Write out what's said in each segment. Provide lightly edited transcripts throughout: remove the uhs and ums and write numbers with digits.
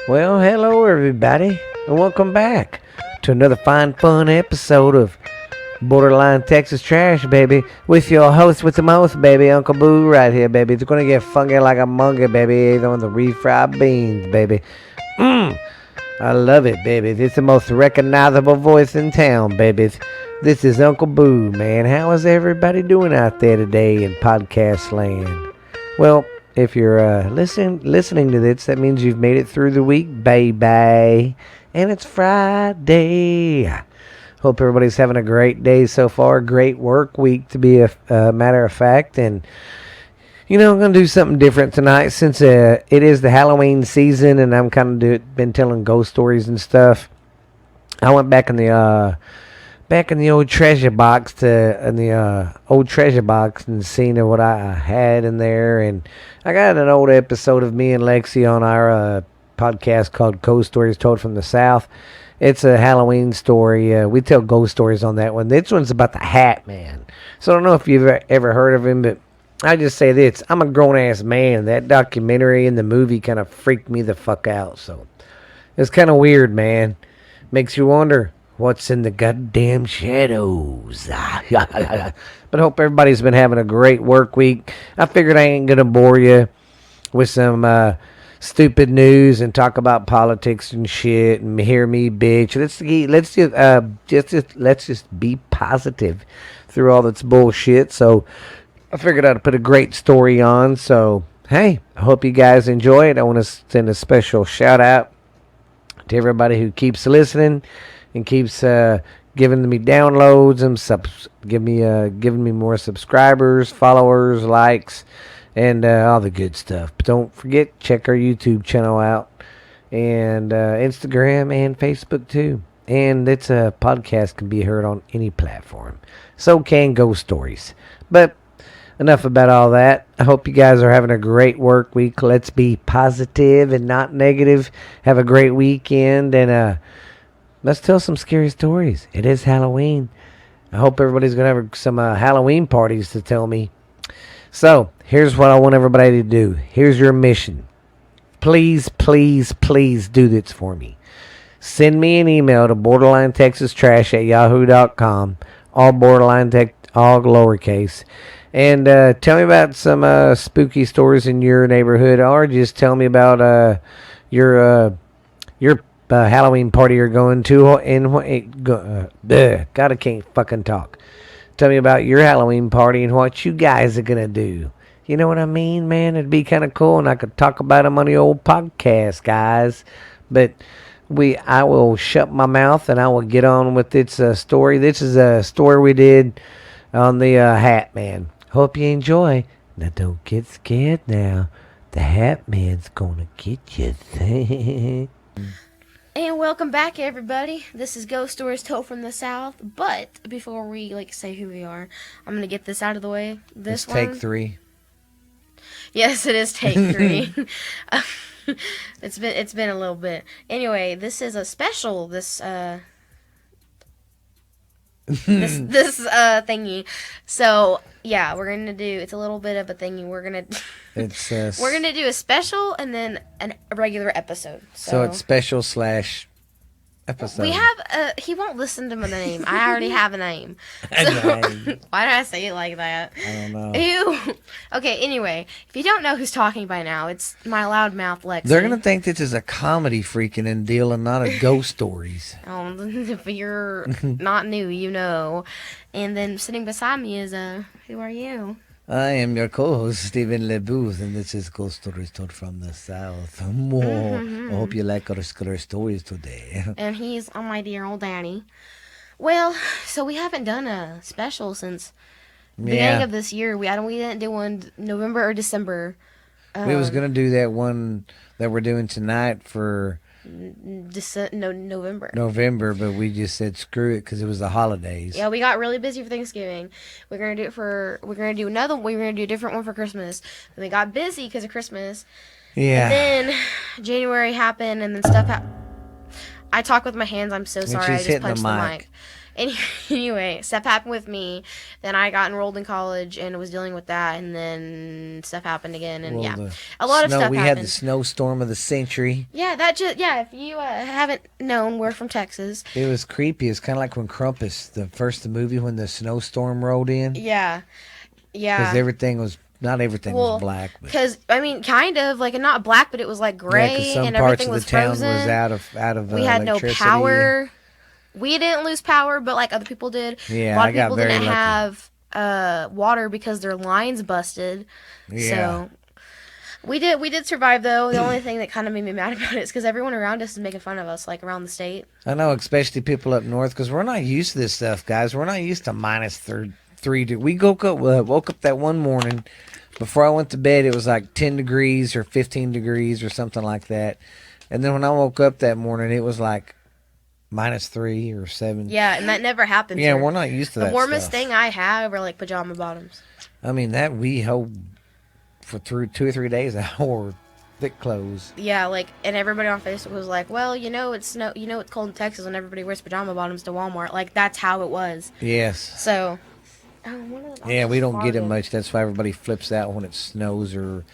Well, hello everybody, and welcome back to another fine, fun episode of Borderline Texas Trash, baby, with your host with the most, baby, Uncle Boo right here, baby. It's gonna get funky like a monkey, baby, either on the refried beans, baby. I love it, baby. This is the most recognizable voice in town, baby. This is Uncle Boo, man. How is everybody doing out there today in podcast land? Well, if you're listening to this, that means you've made it through the week, baby. And it's Friday. Hope everybody's having a great day so far. Great work week, to be a matter of fact. And, I'm going to do something different tonight since it is the Halloween season and I'm kind of been telling ghost stories and stuff. I went back in the old treasure box and seen what I had in there, and I got an old episode of me and Lexi on our podcast called Ghost Stories Told from the South. It's a Halloween story. We tell ghost stories on that one. This one's about the Hat Man. So I don't know if you've ever heard of him, but I just say this: I'm a grown-ass man. That documentary and the movie kind of freaked me the fuck out. So it's kind of weird, man. Makes you wonder what's in the goddamn shadows. But I hope everybody's been having a great work week. I figured I ain't gonna bore you with some stupid news and talk about politics and shit and hear me bitch. Let's just be positive through all this bullshit. So I figured I'd put a great story on. So hey, I hope you guys enjoy it. I want to send a special shout out to everybody who keeps listening and keeps giving me downloads and giving me more subscribers, followers, likes, and all the good stuff. But don't forget, check our YouTube channel out, and Instagram and Facebook too. And it's a podcast can be heard on any platform. So can Ghost Stories. But enough about all that. I hope you guys are having a great work week. Let's be positive and not negative. Have a great weekend, and let's tell some scary stories. It is Halloween. I hope everybody's going to have some Halloween parties to tell me. So, here's what I want everybody to do. Here's your mission. Please, please, please do this for me. Send me an email to borderlinetexastrash@yahoo.com. All all lowercase. And tell me about some spooky stories in your neighborhood, or just tell me about your Halloween party you're going to, and God, I can't fucking talk. Tell me about your Halloween party and what you guys are gonna do. You know what I mean, man? It'd be kind of cool, and I could talk about them on the old podcast, guys. But I will shut my mouth and I will get on with this story. This is a story we did on the Hat Man. Hope you enjoy. Now don't get scared now. The Hat Man's gonna get you. And welcome back, everybody. This is Ghost Stories Told from the South. But before we say who we are, I'm gonna get this out of the way. This one, take 3. Yes, it is take 3. It's been a little bit. Anyway, this is a special. This thingy. So yeah, we're gonna do. It's a little bit of a thingy. We're gonna do a special and then a regular episode. So it's special / episode. We have he won't listen to my name. I already have a name. So, why did I say it like that? I don't know. Ew. Okay, anyway, if you don't know who's talking by now, it's my loudmouth Lexi. They're going to think this is a comedy freaking and deal and not a ghost stories. Oh, if you're not new, you know. And then sitting beside me is, who are you? I am your co-host, Stephen LeBooth, and this is Ghost Stories Told from the South. I hope you like our stories today. And he's my dear old daddy. Well, so we haven't done a special since the beginning of this year. We didn't do one November or December. We was going to do that one that we're doing tonight for November, but we just said screw it because it was the holidays. Yeah, we got really busy for Thanksgiving. We're gonna do a different one for Christmas. Then we got busy because of Christmas. Yeah. And then January happened, and then stuff happened. I talk with my hands. I'm so sorry. I just punched the mic. Anyway, stuff happened with me. Then I got enrolled in college and was dealing with that. And then stuff happened again. And yeah, the a lot of stuff we happened. had the snowstorm of the century. Yeah, if you haven't known, we're from Texas. It was creepy. It's kind of like when Krampus, the movie, when the snowstorm rolled in. Yeah. Because everything was, not everything was black. Because, I mean, kind of, like, not black, but it was, like, gray, some and parts everything of was the town frozen. was out of We had no electricity. power. We didn't lose power, but, like, other people did. Yeah, a lot of I got people very didn't lucky. have water because their lines busted. Yeah. So we did survive, though. The only thing that kind of made me mad about it is because everyone around us is making fun of us, like, around the state. I know, especially people up north, because we're not used to this stuff, guys. We're not used to minus 3. We woke up that one morning. Before I went to bed, it was like 10 degrees or 15 degrees or something like that. And then when I woke up that morning, it was like minus 3 or 7. Yeah, and that never happens. Yeah, here. we're not used to that The warmest stuff. thing I have are, like, pajama bottoms. I mean, that we held for through 2 or 3 days, I wore thick clothes. Yeah, like, and everybody on Facebook was like, well, it's cold in Texas and everybody wears pajama bottoms to Walmart. Like, that's how it was. Yes. So, yeah, we don't get it much. That's why everybody flips out when it snows or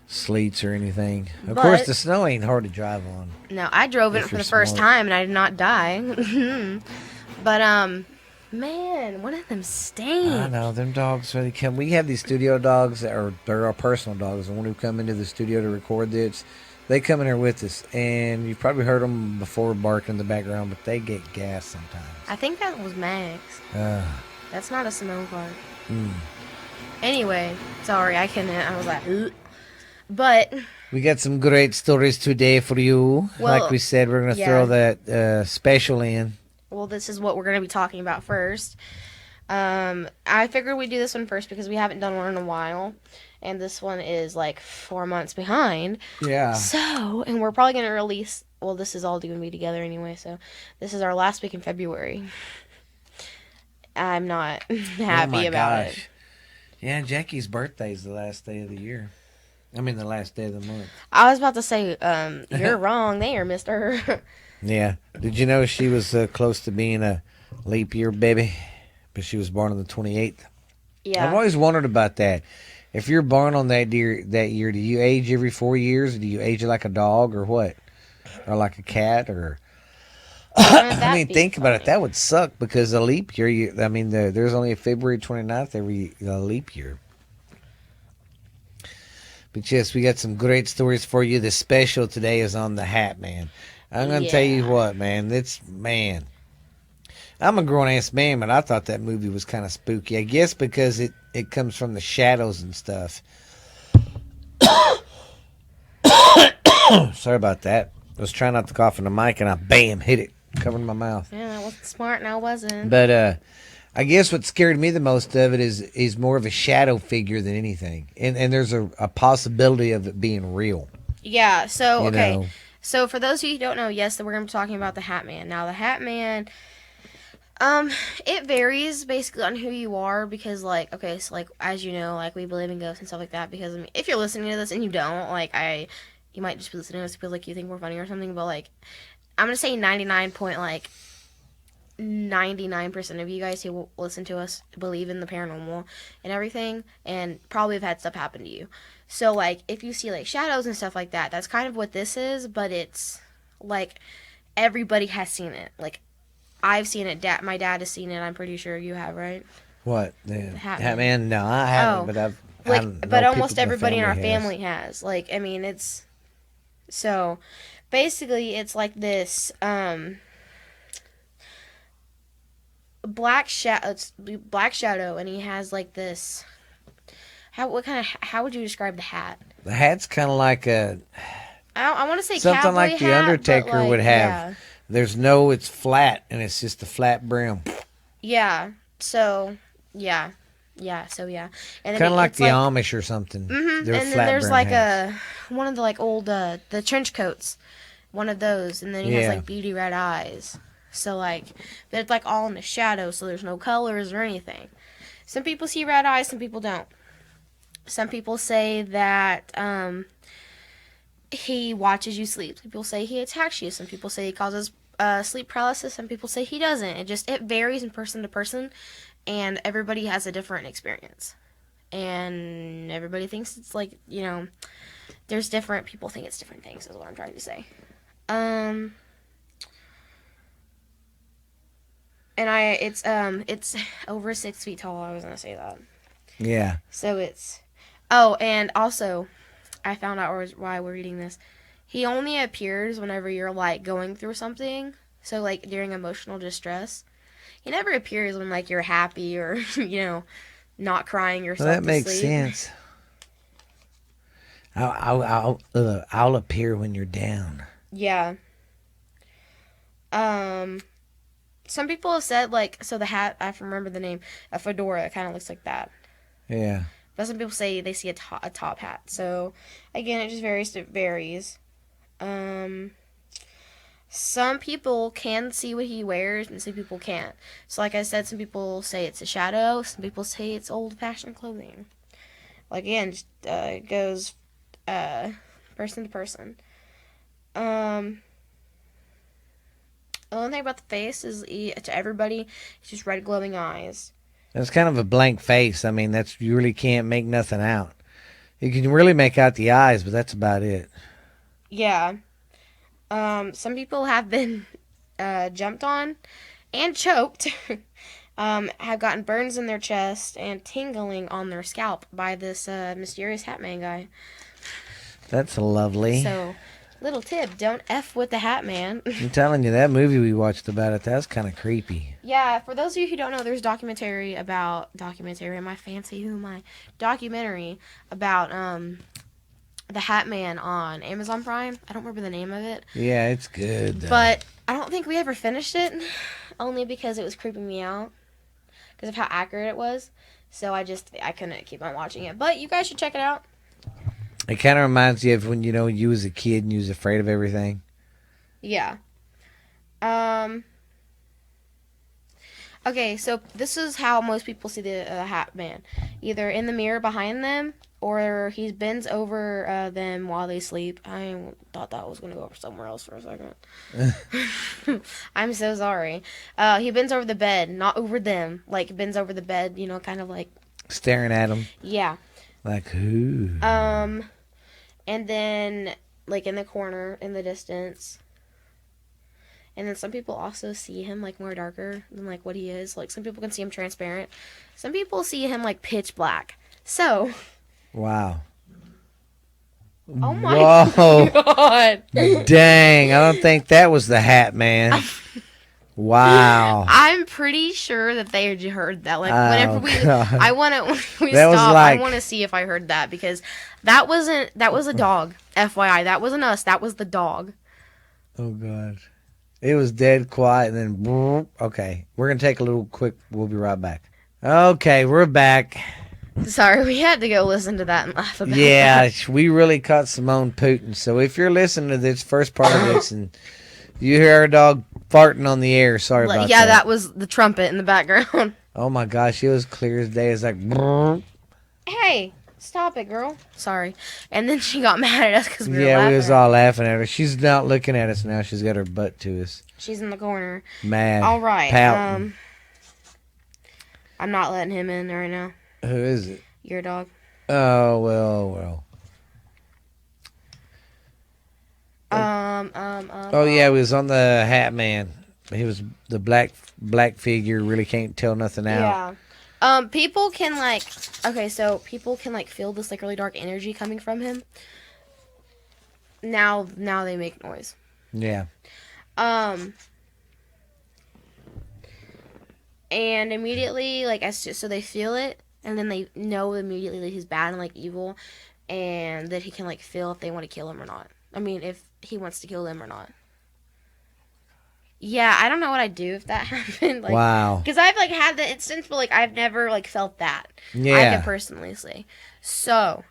sleets or anything. Of course, the snow ain't hard to drive on. No, I drove it for the first time and I did not die. But, man, one of them stinks. I know, them dogs, when they come, we have these studio dogs, they're our personal dogs, the one who come into the studio to record this. They come in here with us, and you've probably heard them before barking in the background, but they get gas sometimes. I think that was Max. That's not a Simone Clark. Anyway, sorry, I was like, ugh. But we got some great stories today for you. Well, like we said, we're going to throw that special in. Well, this is what we're going to be talking about first. I figured we'd do this one first because we haven't done one in a while. And this one is like 4 months behind. Yeah. So, and we're probably going to release, well, this is all going to be together anyway. So, this is our last week in February. I'm not happy about it. Yeah, Jackie's birthday is the last day of the year. I mean, the last day of the month. I was about to say, you're wrong there, mister. Yeah. Did you know she was close to being a leap year baby? But she was born on the 28th. Yeah. I've always wondered about that. If you're born on that year, do you age every 4 years? Or do you age like a dog or what? Or like a cat? Or I mean, think about it. That would suck because a leap year, there's only a February 29th every leap year. But yes, we got some great stories for you. The special today is on the Hat Man. I'm going to tell you what, man. I'm a grown-ass man, but I thought that movie was kind of spooky. I guess because it comes from the shadows and stuff. Sorry about that. I was trying not to cough in the mic, and I, bam, hit it. Covered my mouth. Yeah, I wasn't smart, and I wasn't. But I guess what scared me the most of it is more of a shadow figure than anything. And there's a possibility of it being real. Yeah, so, okay. You know. So, for those of you who don't know, yes, we're going to be talking about the Hat Man. Now, the Hat Man, it varies basically on who you are because, like, okay, so, like, as you know, like, we believe in ghosts and stuff like that because, I mean, if you're listening to this and you don't, like, you might just be listening to us because, like, you think we're funny or something, but, like, I'm going to say 99% of you guys who listen to us believe in the paranormal and everything and probably have had stuff happen to you. So, like, if you see, like, shadows and stuff like that, that's kind of what this is, but it's, like, everybody has seen it. Like, I've seen it. My dad has seen it. I'm pretty sure you have, right? What? The Hat Hat Man? Man? No, I haven't, but but almost everybody in our family has. Like, I mean, it's... So, basically, it's like this, black shadow, and he has, like, this... How would you describe the hat? The hat's kind of like I want to say something like hat, the Undertaker would have. Yeah. It's flat, and it's just a flat brim. Yeah. So, yeah. Yeah, so yeah. Kind of like the Amish or something. Mm-hmm. And then there's like one of the like old the trench coats, one of those, and then he has like beady red eyes. So like they're like all in the shadow, so there's no colors or anything. Some people see red eyes, some people don't. Some people say that he watches you sleep. Some people say he attacks you. Some people say he causes sleep paralysis. Some people say he doesn't. It varies in person to person, and everybody has a different experience. And everybody thinks it's like, there's different people think it's different things is what I'm trying to say. And it's over 6 feet tall. I was gonna say that. Yeah. So it's, oh, and also, I found out why we're reading this. He only appears whenever you're like going through something. So like during emotional distress, he never appears when like you're happy or not crying yourself Well, that to makes sleep. sense. I'll appear when you're down. Yeah. Some people have said like, so the hat, I remember the name, a fedora. It kind of looks like that. Yeah. But some people say they see a top hat. So again, it just varies. It varies. Some people can see what he wears, and some people can't. So like I said, some people say it's a shadow. Some people say it's old-fashioned clothing. Like again, just, it goes person to person. The only thing about the face is to everybody, it's just red glowing eyes. It's kind of a blank face. I mean, you really can't make nothing out. You can really make out the eyes, but that's about it. Yeah. Some people have been jumped on and choked. Have gotten burns in their chest and tingling on their scalp by this mysterious Hat Man guy. That's lovely. So, little tip, don't F with the Hat Man. I'm telling you, that movie we watched about it, that's kind of creepy. Yeah, for those of you who don't know, there's documentary about the Hat Man on Amazon Prime. I don't remember the name of it. Yeah, it's good, though. But I don't think we ever finished it, only because it was creeping me out because of how accurate it was. So I couldn't keep on watching it. But you guys should check it out. It kind of reminds you of when, you was a kid and you was afraid of everything. Yeah. Okay, so this is how most people see the Hat Man. Either in the mirror behind them, or he bends over them while they sleep. I thought that was going to go somewhere else for a second. I'm so sorry. He bends over the bed, not over them. Like, bends over the bed, kind of like... Staring at them. Yeah. Like, who? And then, like, in the corner, in the distance. And then some people also see him, like, more darker than, like, what he is. Like, some people can see him transparent. Some people see him, like, pitch black. So... Wow. Oh my Whoa. God. Dang, I don't think that was the Hat Man. Wow. I'm pretty sure that they heard that. Like, whenever God. I want to, when we That was stop, like- I want to see if I heard that because that was a dog. FYI, that wasn't us. That was the dog. Oh, God. It was dead quiet and then, okay. We're going to take a little quick, we'll be right back. Okay, we're back. Sorry, we had to go listen to that and laugh about Yeah, that. we really caught Simone Putin. So if you're listening to this first part of this and you hear our dog farting on the air, sorry about Yeah, that. that was the trumpet in the background. Oh my gosh, it was clear as day. It's like, Hey, stop it, girl. Sorry. And then she got mad at us because we were yeah, laughing. we was all laughing at her. She's not looking at us now. She's got her butt to us. She's in the corner. Mad. All right. Pouting. I'm not letting him in right now. Who is it? Your dog. Oh, well. Oh, yeah, he was on the Hat Man. He was the black figure. Really can't tell nothing out. Yeah. People can people can feel this really dark energy coming from him. Now they make noise. Yeah. And immediately so they feel it, and then they know immediately that he's bad and evil, and that he can feel if they want to kill him or not. I mean, if he wants to kill them or not. Yeah, I don't know what I'd do if that happened. Wow. Because I've had the instance, but I've never felt that. Yeah. I can personally say. So,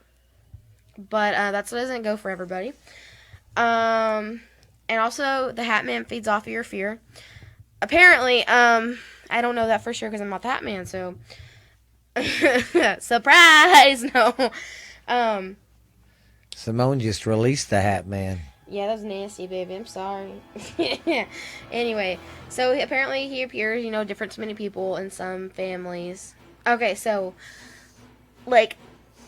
but that doesn't go for everybody. And also the Hat Man feeds off of your fear. Apparently, I don't know that for sure because I'm not the Hat Man. So, surprise! No. Simone just released the Hat Man. Yeah, that was nasty, baby. I'm sorry. Anyway, so apparently he appears, different to many people in some families. Okay, so, like,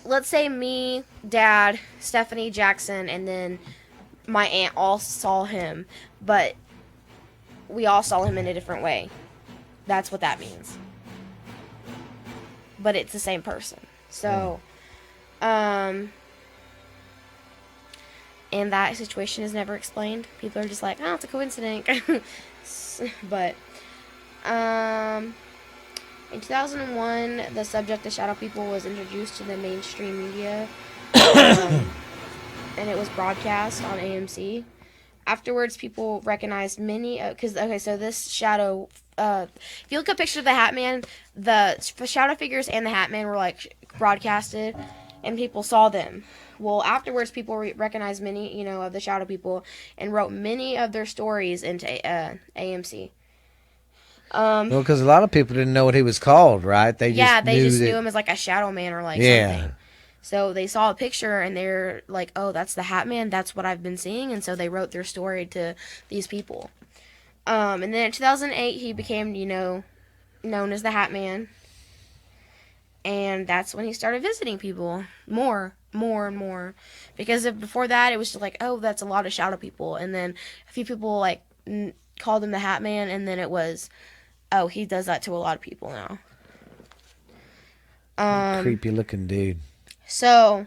let's say me, Dad, Stephanie, Jackson, and then my aunt all saw him, but we all saw him in a different way. That's what that means. But it's the same person. So, and that situation is never explained. People are just like, oh, it's a coincidence. But, in 2001, the subject of shadow people was introduced to the mainstream media, and it was broadcast on AMC. Afterwards, people recognized many, so this shadow, if you look at a picture of the Hat Man, the shadow figures and the Hat Man were like broadcasted, and people saw them. Well, afterwards, people recognized many, of the shadow people, and wrote many of their stories into AMC. Well, because a lot of people didn't know what he was called, right? They just knew him as like a shadow man or like something. So they saw a picture and they're like, oh, that's the Hat Man. That's what I've been seeing. And so they wrote their story to these people. And then in 2008, he became, known as the Hat Man. And that's when he started visiting people more and more. Because before that, it was just like, oh, that's a lot of shadow people. And then a few people like called him the Hat Man. And then it was, oh, he does that to a lot of people now. Creepy looking dude. So,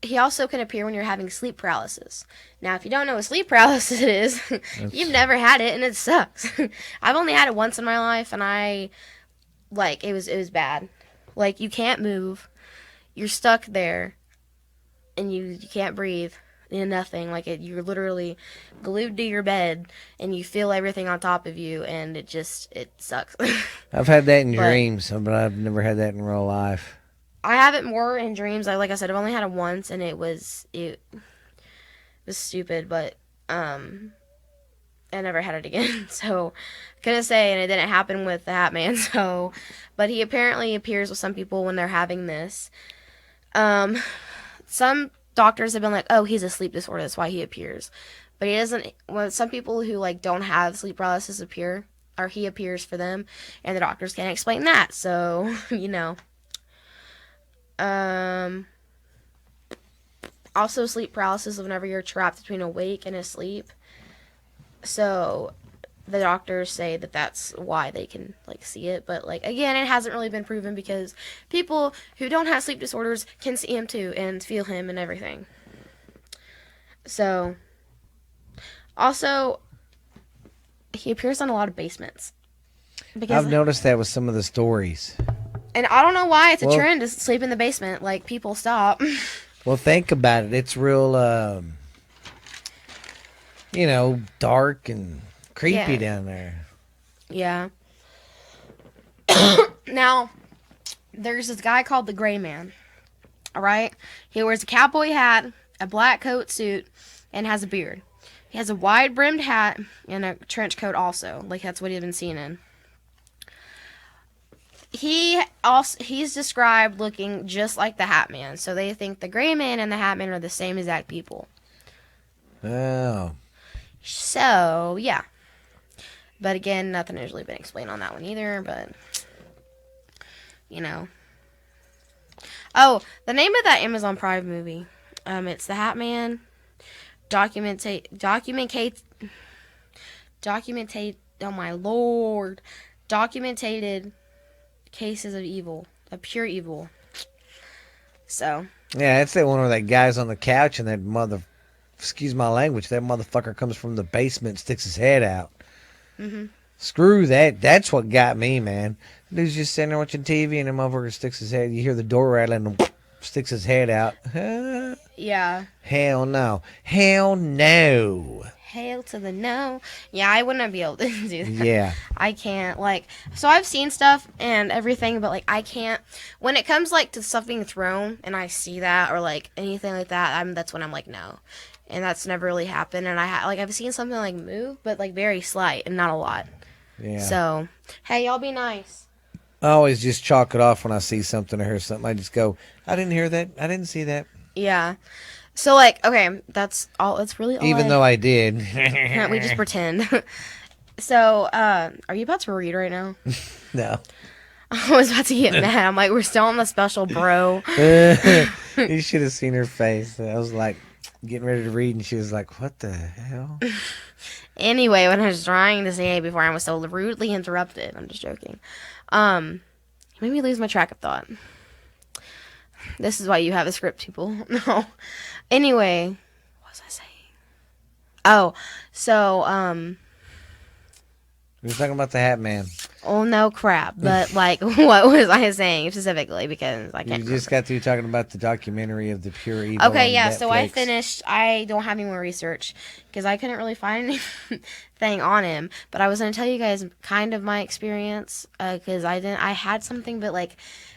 he also can appear when you're having sleep paralysis. Now, if you don't know what sleep paralysis is, you've never had it, and it sucks. I've only had it once in my life, and it was bad. Like, you can't move. You're stuck there, and you can't breathe. Nothing. Like, you're literally glued to your bed, and you feel everything on top of you, and it sucks. I've had that in dreams, but I've never had that in real life. I have it more in dreams. Like I said, I've only had it once, and it was stupid, but I never had it again. So couldn't say, and it didn't happen with the Hat Man. So, but he apparently appears with some people when they're having this. Some doctors have been like, oh, he's a sleep disorder, that's why he appears. But he doesn't. Well, some people who like don't have sleep paralysis appear, or he appears for them, and the doctors can't explain that. So Also sleep paralysis whenever you're trapped between awake and asleep. So the doctors say that that's why they can like see it, but like again, it hasn't really been proven because people who don't have sleep disorders can see him too and feel him and everything. So also he appears on a lot of basements. I've noticed that with some of the stories. And I don't know why it's a trend to sleep in the basement. Like, people stop. Well, think about it. It's real, dark and creepy down there. Yeah. Now, there's this guy called the Gray Man. All right? He wears a cowboy hat, a black coat suit, and has a beard. He has a wide-brimmed hat and a trench coat also. Like, that's what he's been seen in. He's described looking just like the Hat Man, so they think the Gray Man and the Hat Man are the same exact people. Oh. So, yeah. But again, nothing has really been explained on that one either, but, Oh, the name of that Amazon Prime movie, it's The Hat Man, documentate, oh my lord, documented cases of evil, of pure evil. So. Yeah, it's that one where that guy's on the couch and that excuse my language, that motherfucker comes from the basement and sticks his head out. Mm-hmm. Screw that. That's what got me, man. Dude's just sitting there watching TV and the motherfucker sticks his head. You hear the door rattling and sticks his head out. Yeah. Hell no. Hell no. Hail to the no. Yeah, I wouldn't be able to do that. Yeah. I can't, so I've seen stuff and everything, but, I can't, when it comes, to stuff being thrown, and I see that, or, anything like that, that's when I'm like, no. And that's never really happened, and I've seen something, move, but, very slight, and not a lot. Yeah. So, hey, y'all be nice. I always just chalk it off when I see something or hear something. I just go, I didn't hear that. I didn't see that. Yeah. So like, okay, that's all. That's really all. Even though I did. We just pretend. So, are you about to read right now? No. I was about to get mad. I'm like, we're still on the special, bro. You should have seen her face. I was like getting ready to read, and she was like, "What the hell?" Anyway, what I was trying to say before I was so rudely interrupted. I'm just joking. You made me lose my track of thought. This is why you have a script, people. No. Anyway, what was I saying? Oh, so, We were talking about the Hat Man. oh no crap. But, like, what was I saying specifically? Because I can't You just got through talking about the documentary of the Pure Evil. Okay, on yeah, so I Netflix. finished. I don't have any more research because I couldn't really find anything on him. But I was going to tell you guys kind of my experience because I had something, but like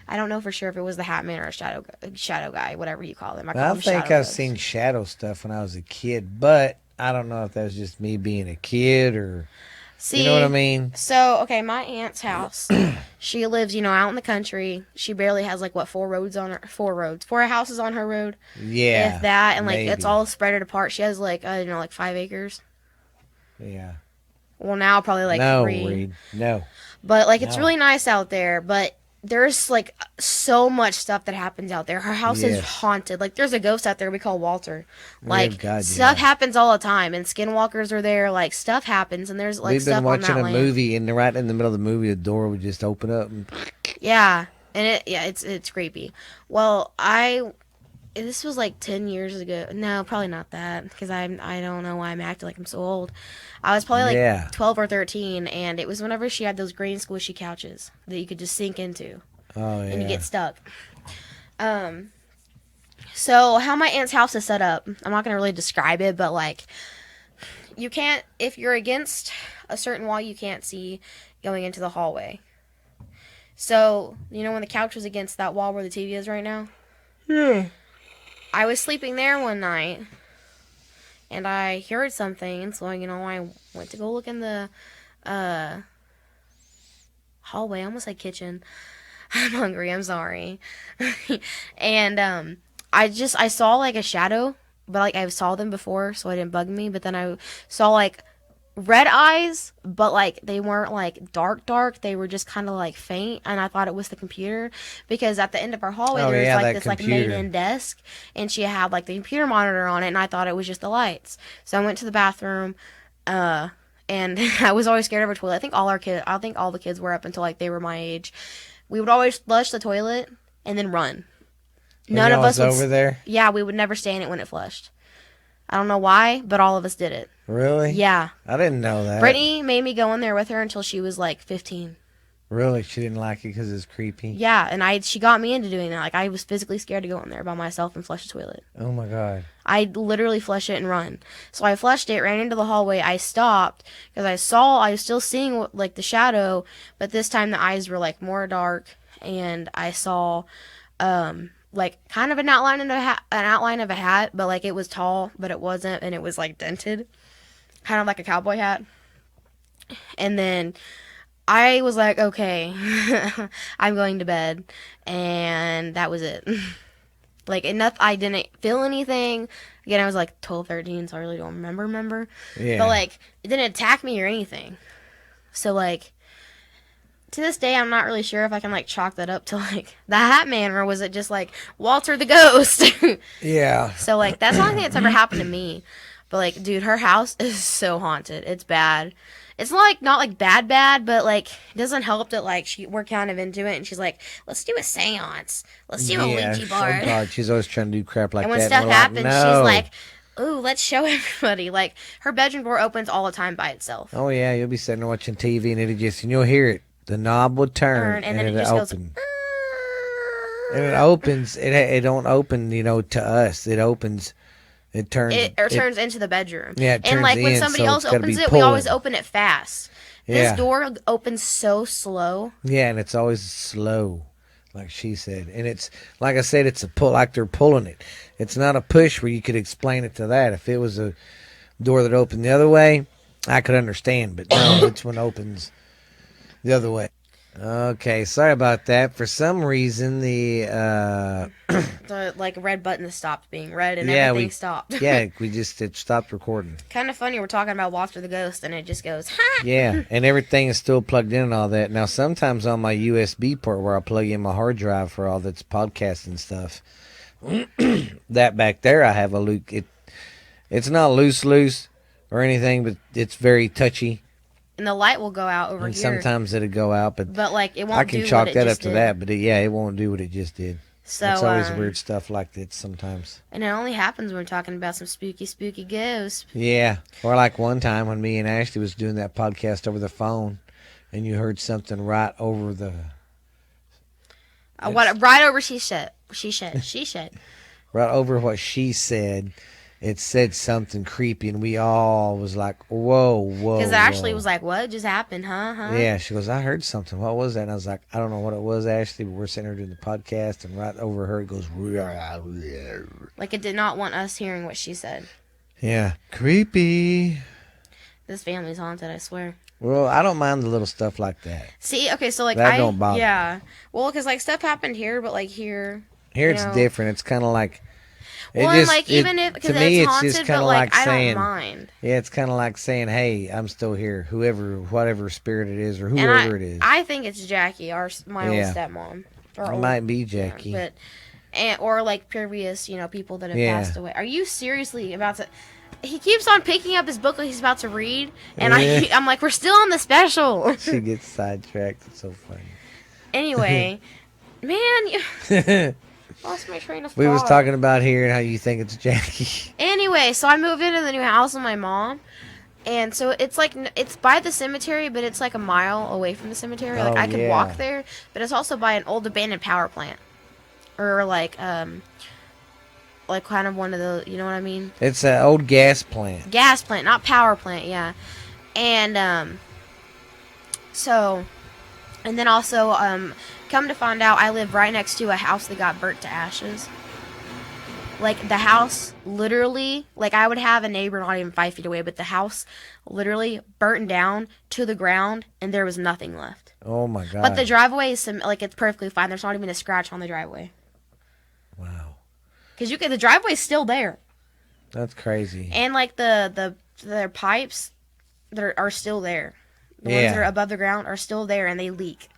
I don't know for sure if it was the Hat Man or a shadow guy, whatever you call him. I call I him think Shadow I've Ghost. seen shadow stuff when I was a kid, but I don't know if that was just me being a kid or See, you know what I mean. So, okay, my aunt's house. She lives, out in the country. She barely has like what four houses on her road. Yeah, If that, and like maybe. it's all spread apart. She has like like 5 acres. Yeah. Well, now probably like no, 3. Reed. No. But like it's No. really nice out there, but there's like so much stuff that happens out there. Her house is Yes. haunted. Like there's a ghost out there we call Walter. Like God, stuff yeah. happens all the time, and skinwalkers are there. Like stuff happens, and there's like We've been stuff on watching that a land. movie, and right in the middle of the movie, the door would just open up. And Yeah, and it's creepy. Well, this was like 10 years ago. No, probably not that because I don't know why I'm acting like I'm so old. I was probably like Yeah. 12 or 13, and it was whenever she had those green squishy couches that you could just sink into. oh yeah. And you get stuck. So how my aunt's house is set up, I'm not gonna really describe it, but like you can't, if you're against a certain wall, you can't see going into the hallway. So when the couch was against that wall where the TV is right now, Yeah. I was sleeping there one night, and I heard something, and so I went to go look in the hallway. I almost said kitchen. I'm hungry. I'm sorry. And I saw like a shadow, but like I saw them before, so it didn't bug me. But then I saw like red eyes, but like they weren't like dark. They were just kind of like faint, and I thought it was the computer because at the end of our hallway Oh, there was yeah, like that this like computer. main desk, and she had like the computer monitor on it, and I thought it was just the lights. So I went to the bathroom, and I was always scared of her toilet. I think all the kids were up until like they were my age. We would always flush the toilet and then run. None of us would. over there. Yeah, we would never stay in it when it flushed. I don't know why, but all of us did it. Really? Yeah. I didn't know that. Brittany made me go in there with her until she was like 15. Really? She didn't like it because it's creepy. Yeah, and she got me into doing that. Like I was physically scared to go in there by myself and flush the toilet. Oh my god. I literally flush it and run. So I flushed it, ran into the hallway. I stopped because I was still seeing like the shadow, but this time the eyes were like more dark, and I saw like kind of an outline of a hat, but like it was tall, but it wasn't, and it was like dented, kind of like a cowboy hat. And then I was like, okay, I'm going to bed, and that was it. Like enough, I didn't feel anything. Again, I was like 12, 13, so I really don't remember. Yeah. But like, it didn't attack me or anything. So like, to this day, I'm not really sure if I can like chalk that up to like the Hat Man, or was it just like Walter the Ghost? Yeah. So like, that's the only thing that's ever happened to me. But like, dude, her house is so haunted. It's bad. It's not like bad, but like it doesn't help that like we're kind of into it, and she's like, let's do a seance, let's do a Ouija board. Oh god, she's always trying to do crap like And when that. stuff we're happens, like, she's no. like, ooh, let's show everybody. Like her bedroom door opens all the time by itself. Oh yeah, you'll be sitting there watching TV, and you'll hear it. The knob will turn, And then it it'll just open. goes. And it opens. It don't open, to us. It opens. It turns. It turns into the bedroom. Yeah, it and like turns when in, somebody so else it's gotta opens be it, we always pulling. open it fast. Yeah. This door opens so slow. Yeah, and it's always slow, like she said. And it's like I said, it's a pull, like they're pulling it. It's not a push where you could explain it to that. If it was a door that opened the other way, I could understand. But no, it's when it opens the other way. Okay, sorry about that. For some reason, The like red button stopped being red and yeah, everything stopped. we just it stopped recording. Kind of funny. We're talking about Watch for the Ghost and it just goes, ha! Yeah, and everything is still plugged in and all that. Now, sometimes on my USB port where I plug in my hard drive for all that's podcasting stuff, that back there I have a loop. It's not loose or anything, but it's very touchy. And the light will go out over And here. sometimes it'll go out, but Like it won't I can do chalk what it that up just to did. that. But it won't do what it just did. So It's always weird stuff like that sometimes. And it only happens when we're talking about some spooky ghosts. Yeah, or like one time when me and Ashley was doing that podcast over the phone, and you heard something right over the Right over she said. right over what she said. It said something creepy, and we all was like, "Whoa!" Because Ashley was like, "What just happened, huh?" Yeah, she goes, "I heard something. What was that?" And I was like, "I don't know what it was, Ashley, but we're sitting there doing the podcast, and right over her it goes, like it did not want us hearing what she said. yeah, creepy." This family's haunted, I swear. Well, I don't mind the little stuff like that. See, okay, so like That don't bother yeah, well, because like stuff happened here, but like here, Here you it's know. different. It's kind of like. Well, and like even if because to me, it's it's haunted, just but kind of like like I saying, don't mind. yeah, it's kind of like saying, "Hey, I'm still here." Whatever spirit it is, or And whoever it is, I think it's Jackie, my old stepmom. it might be Jackie. But or like previous, people that have passed away. Are you seriously about to? He keeps on picking up his book like he's about to read, and I'm like, we're still on the special. She gets sidetracked. It's so funny. Anyway, man, you lost my train of thought. We was talking about here and how you think it's Jackie. Anyway, so I moved into the new house with my mom. And so it's like, it's by the cemetery, but it's like a mile away from the cemetery. Like, I could walk there, but it's also by an old abandoned power plant. Or like kind of one of the, you know what I mean? It's an old gas plant. Gas plant, not power plant, yeah. And, so, and then also, come to find out, I live right next to a house that got burnt to ashes. Like, the house literally, like, I would have a neighbor not even 5 feet away, but the house literally burnt down to the ground, and there was nothing left. Oh, my God. But the driveway is, like, it's perfectly fine. There's not even a scratch on the driveway. Wow. Because the driveway's still there. That's crazy. And, like, the pipes that are still there. The ones that are above the ground are still there, and they leak.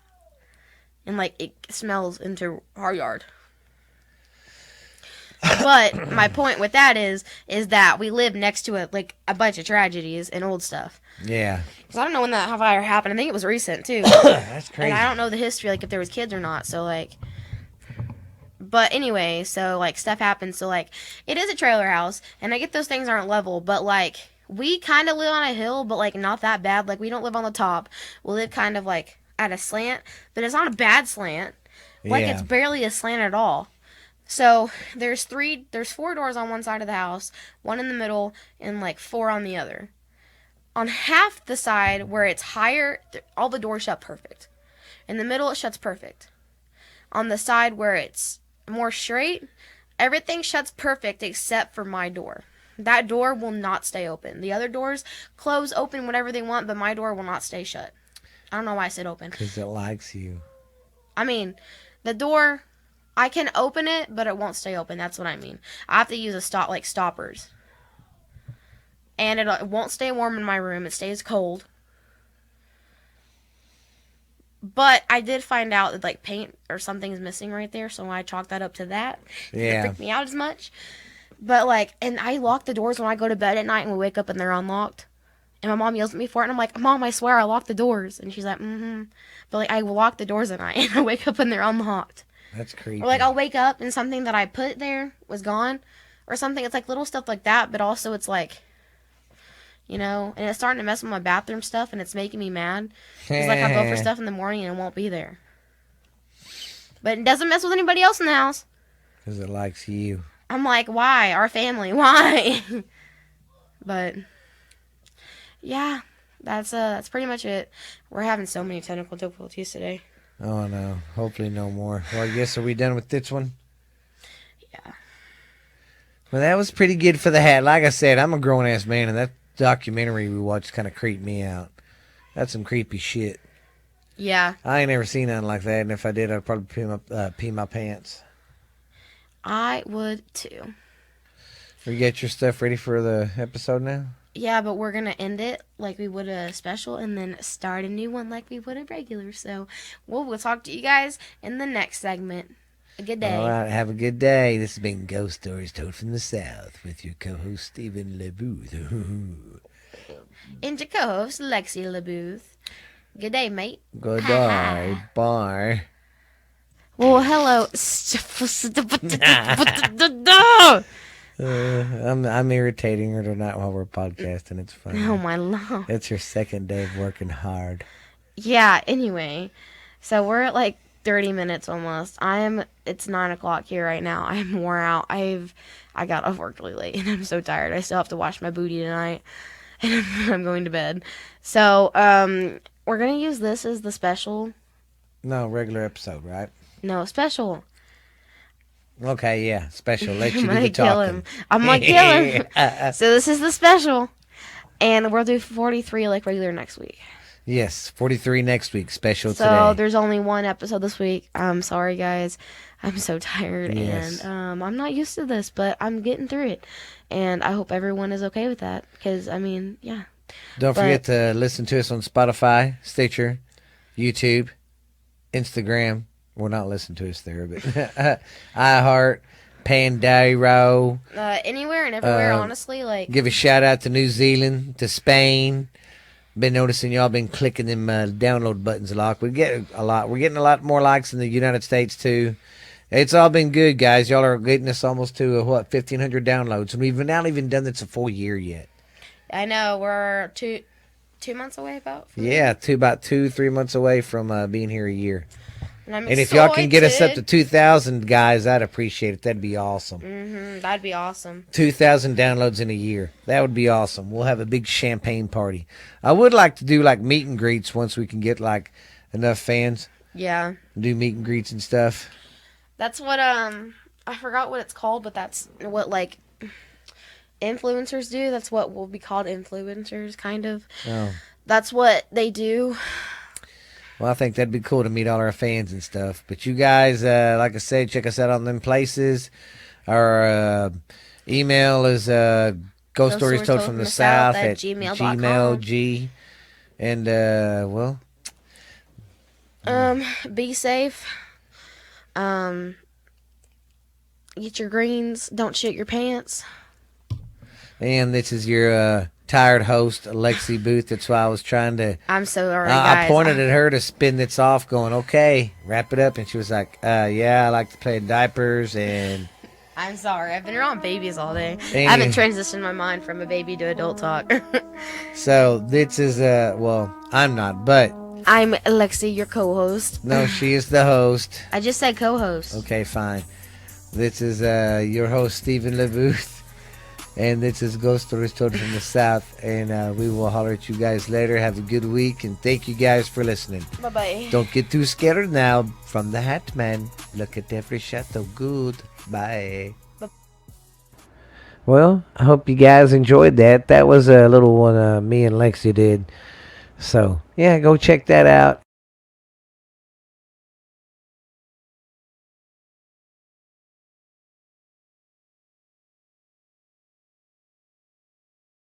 And, like, it smells into our yard. But my point with that is that we live next to a bunch of tragedies and old stuff. Yeah. Because I don't know when that fire happened. I think it was recent, too. That's crazy. And I don't know the history, like, if there was kids or not. So, like... But anyway, so, like, stuff happens. So, like, it is a trailer house. And I get those things aren't level. But, like, we kind of live on a hill, but, like, not that bad. Like, we don't live on the top. We live kind of, like, at a slant. But it's not a bad slant. Like, it's barely a slant at all. So, there's 4 doors on one side of the house, 1 in the middle, and, like, 4 on the other. On half the side where it's higher, all the doors shut perfect. In the middle, it shuts perfect. On the side where it's more straight, everything shuts perfect except for my door. That door will not stay open. The other doors close open whatever they want, but my door will not stay shut. I don't know why I said open. Because it likes you. I mean, the door... I can open it, but it won't stay open. That's what I mean. I have to use stoppers. And it won't stay warm in my room. It stays cold. But I did find out that, like, paint or something's missing right there, so I chalked that up to that. Yeah. It freaked me out as much. But, like, and I lock the doors when I go to bed at night and we wake up and they're unlocked. And my mom yells at me for it, and I'm like, Mom, I swear I locked the doors. And she's like, mm-hmm. But, like, I lock the doors at night and I wake up and they're unlocked. That's creepy. Or, like, I'll wake up and something that I put there was gone or something. It's, like, little stuff like that, but also it's, like, you know, and it's starting to mess with my bathroom stuff, and it's making me mad. Because, like, I'll go for stuff in the morning and it won't be there. But it doesn't mess with anybody else in the house. Because it likes you. I'm like, why? Our family, why? But, yeah, that's pretty much it. We're having so many technical difficulties today. Oh, no. Hopefully no more. Well, I guess, are we done with this one? Yeah. Well, that was pretty good for the hat. Like I said, I'm a grown-ass man, and that documentary we watched kind of creeped me out. That's some creepy shit. Yeah, I ain't never seen nothing like that, and if I did, I'd probably pee my pants. I would too. You get your stuff ready for the episode now? Yeah, but we're gonna end it like we would a special, and then start a new one like we would a regular. So we'll talk to you guys in the next segment. A good day. All right, have a good day. This has been Ghost Stories Told from the South with your co-host Stephen LeBooth. And your co-host Lexi LeBooth. Good day, mate. Goodbye. Bye. Well, hello. I'm irritating her tonight while we're podcasting. It's funny. Oh my lord. It's your second day of working hard. Yeah. Anyway, so we're at like 30 minutes almost. It's 9 o'clock here right now. I'm wore out. I got off work really late and I'm so tired. I still have to wash my booty tonight and I'm going to bed. So, we're going to use this as the special. No, regular episode, right? No, special. Okay, yeah, special. Let you I'm do going the to kill talking. him. I'm going to kill him. So this is the special. And we'll do 43 like regular next week. Yes, 43 next week, special So today. there's only one episode this week. I'm sorry, guys. I'm so tired, Yes. and I'm not used to this, but I'm getting through it. And I hope everyone is okay with that, because, I mean, yeah. Don't forget to listen to us on Spotify, Stitcher, YouTube, Instagram. Well, not listen to us there, but iHeart, Pandero. Anywhere and everywhere, honestly, like... Give a shout out to New Zealand, to Spain. Been noticing y'all been clicking them download buttons a lot. We get a lot. We're getting a lot more likes in the United States too. It's all been good, guys. Y'all are getting us almost to 1,500 downloads, and we've not even done this a full year yet. I know, we're two months away about. Yeah, about 2-3 months away from being here a year. And if y'all can get us up to 2,000, guys, I'd appreciate it. That'd be awesome. That'd be awesome. 2,000 downloads in a year. That would be awesome. We'll have a big champagne party. I would like to do like meet and greets once we can get like enough fans. Yeah. Do meet and greets and stuff. That's what I forgot what it's called, but that's what like influencers do. That's what will be called influencers, kind of. Oh. That's what they do. Well, I think that'd be cool to meet all our fans and stuff. But you guys, like I said, check us out on them places. Our email is Ghost Stories Told from the South at gmail.com. G. And, well. Be safe. Get your greens. Don't shit your pants. And this is your tired host, Lexi Booth. That's why I was trying to... I'm so sorry, guys. I pointed at her to spin this off going, okay, wrap it up. And she was like, yeah, I like to play in diapers and... I'm sorry. I've been around babies all day. I haven't transitioned my mind from a baby to adult talk. So this is, well, I'm not, but... I'm Lexi, your co-host. No, she is the host. I just said co-host. Okay, fine. This is your host, Stephen LeBooth. And this is Ghost Stories Told from the South. And we will holler at you guys later. Have a good week. And thank you guys for listening. Bye-bye. Don't get too scared now. From the Hat Man. Look at every shot so good. Bye. Well, I hope you guys enjoyed that. That was a little one me and Lexi did. So, yeah, go check that out.